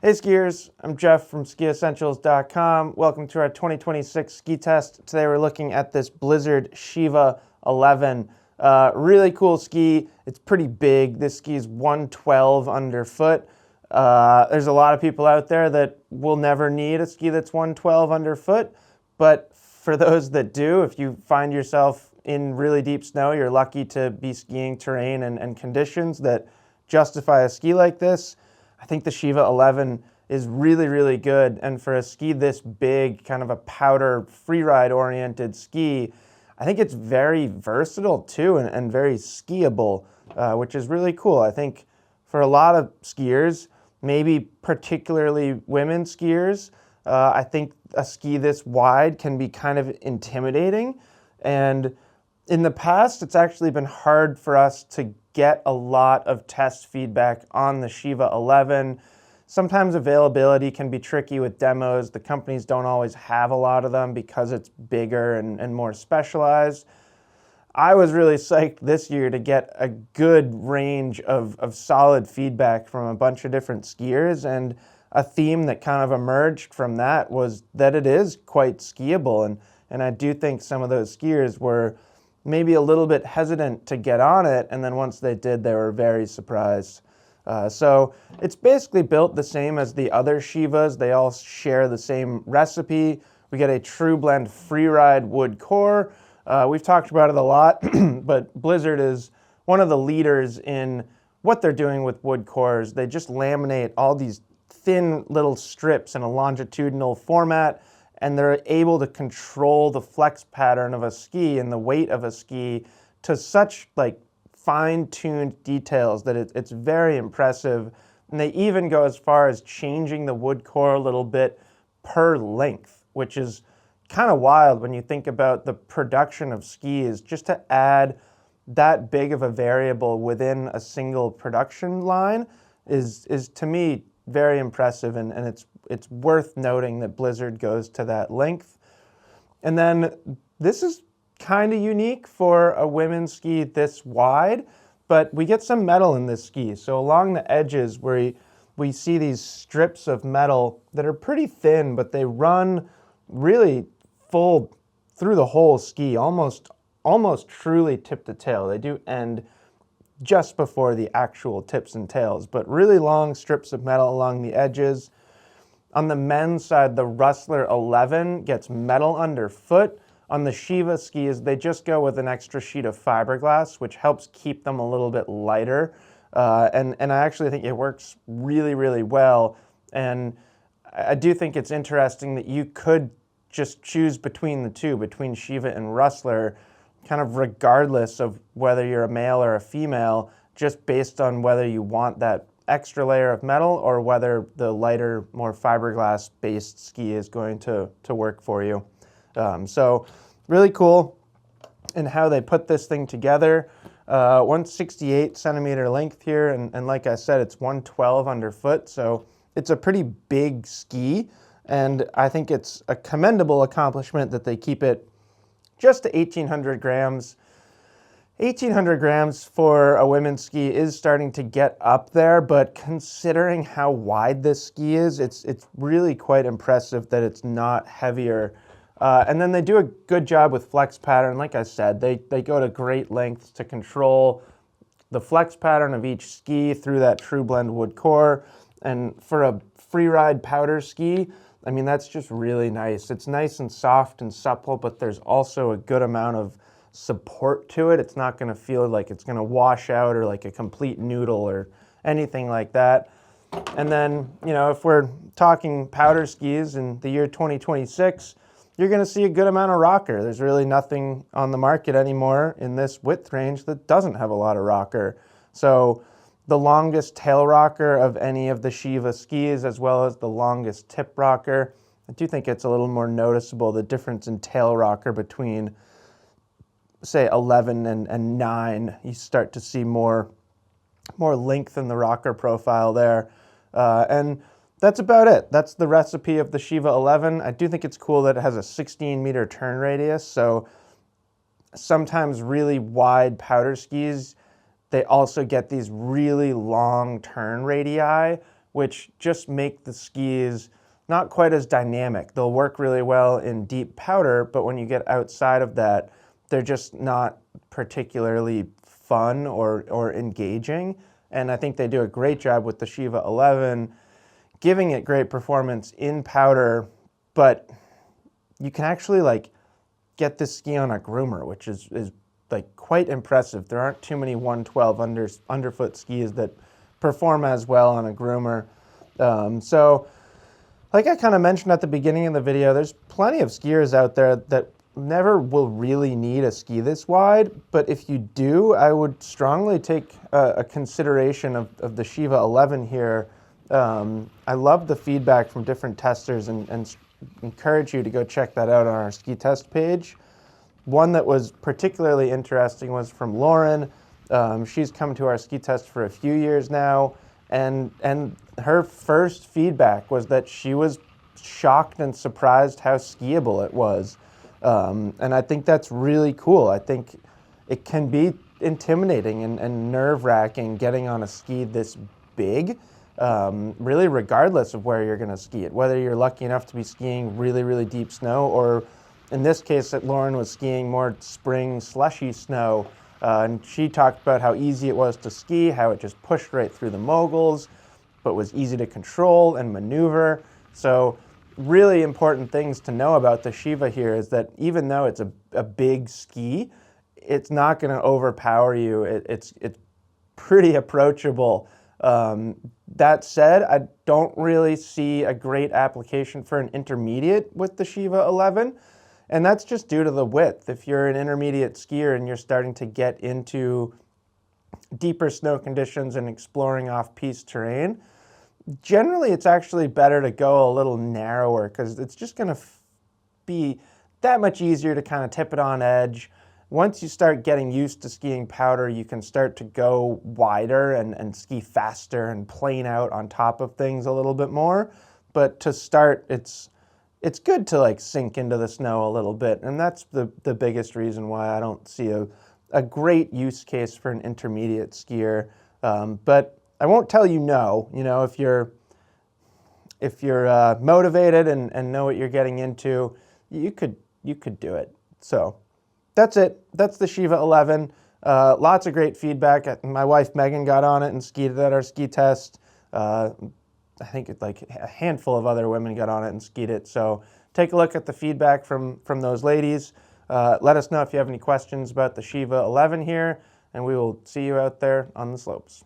Hey skiers, I'm Jeff from SkiEssentials.com. Welcome to our 2026 ski test. Today we're looking at this Blizzard Shiva 11. Really cool ski. It's pretty big. This ski is 112 underfoot. There's a lot of people out there that will never need a ski that's 112 underfoot, but for those that do, if you find yourself in really deep snow, you're lucky to be skiing terrain and conditions that justify a ski like this. I think the Shiva 11 is really, really good. And for a ski this big, kind of a powder freeride oriented ski, I think it's very versatile too and very skiable, which is really cool. I think for a lot of skiers, maybe particularly women skiers, I think a ski this wide can be kind of intimidating. And in the past, it's actually been hard for us to get a lot of test feedback on the Shiva 11. Sometimes availability can be tricky with demos. The companies don't always have a lot of them because it's bigger and more specialized. I was really psyched this year to get a good range of solid feedback from a bunch of different skiers, and a theme that kind of emerged from that was that it is quite skiable, and I do think some of those skiers were maybe a little bit hesitant to get on it, and then once they did, they were very surprised. So it's basically built the same as the other Shivas. They all share the same recipe. We get a true blend freeride wood core. We've talked about it a lot, but Blizzard is one of the leaders in what they're doing with wood cores. They just laminate all these thin little strips in a longitudinal format, and they're able to control the flex pattern of a ski and the weight of a ski to such fine-tuned details that it's very impressive. And they even go as far as changing the wood core a little bit per length, which is kind of wild when you think about the production of skis. Just to add that big of a variable within a single production line is to me very impressive, and it's worth noting that Blizzard goes to that length. And then this is kind of unique for a women's ski this wide, but we get some metal in this ski. So along the edges where we see these strips of metal that are pretty thin, but they run really full through the whole ski, almost truly tip to tail. They do end just before the actual tips and tails, but really long strips of metal along the edges. On the men's side, the Rustler 11 gets metal underfoot. On the Shiva skis, they just go with an extra sheet of fiberglass, which helps keep them a little bit lighter. And I actually think it works really, really well. And I do think it's interesting that you could just choose between the two, between Shiva and Rustler, kind of regardless of whether you're a male or a female, just based on whether you want that extra layer of metal or whether the lighter, more fiberglass-based ski is going to work for you. So really cool in how they put this thing together. 168 centimeter length here, and like I said, it's 112 underfoot, so it's a pretty big ski, and I think it's a commendable accomplishment that they keep it just to 1,800 grams. 1,800 grams for a women's ski is starting to get up there, but considering how wide this ski is, it's really quite impressive that it's not heavier. And then they do a good job with flex pattern. Like I said, they go to great lengths to control the flex pattern of each ski through that true blend wood core. And for a freeride powder ski, I mean, that's just really nice. It's nice and soft and supple, but there's also a good amount of support to it. It's not going to feel like it's going to wash out or like a complete noodle or anything like that. And then, if we're talking powder skis in the year 2026, you're going to see a good amount of rocker. There's really nothing on the market anymore in this width range that doesn't have a lot of rocker. So the longest tail rocker of any of the Shiva skis, as well as the longest tip rocker. I do think it's a little more noticeable, the difference in tail rocker between, say, 11 and 9. You start to see more length in the rocker profile there. And that's about it. That's the recipe of the Shiva 11. I do think it's cool that it has a 16-meter turn radius, so sometimes really wide powder skis, they also get these really long turn radii, which just make the skis not quite as dynamic. They'll work really well in deep powder, but when you get outside of that, they're just not particularly fun or engaging. And I think they do a great job with the Shiva 11, giving it great performance in powder, but you can actually like get this ski on a groomer, which is like quite impressive. There aren't too many 112 underfoot skis that perform as well on a groomer. So like I kind of mentioned at the beginning of the video, there's plenty of skiers out there that never will really need a ski this wide, but if you do, I would strongly take a consideration of the Shiva 11 here. I love the feedback from different testers and encourage you to go check that out on our ski test page. One that was particularly interesting was from Lauren. She's come to our ski test for a few years now, and her first feedback was that she was shocked and surprised how skiable it was. And I think that's really cool. I think it can be intimidating and nerve-wracking getting on a ski this big, really regardless of where you're going to ski it, whether you're lucky enough to be skiing really, really deep snow, or in this case that Lauren was skiing more spring slushy snow. And she talked about how easy it was to ski, how it just pushed right through the moguls, but was easy to control and maneuver. So really important things to know about the Shiva here is that even though it's a big ski, it's not going to overpower you. It's pretty approachable. That said, I don't really see a great application for an intermediate with the Shiva 11, and that's just due to the width. If you're an intermediate skier and you're starting to get into deeper snow conditions and exploring off-piste terrain, generally it's actually better to go a little narrower because it's just going to be that much easier to kind of tip it on edge. Once you start getting used to skiing powder, you can start to go wider and ski faster and plane out on top of things a little bit more. But to start, it's good to like sink into the snow a little bit, and that's the biggest reason why I don't see a great use case for an intermediate skier. But I won't tell you no. You know, if you're motivated and know what you're getting into, you could do it. So that's it. That's the Shiva 11. Lots of great feedback. My wife Megan got on it and skied it at our ski test. I think it's like a handful of other women got on it and skied it. So take a look at the feedback from those ladies. Let us know if you have any questions about the Shiva 11 here, and we will see you out there on the slopes.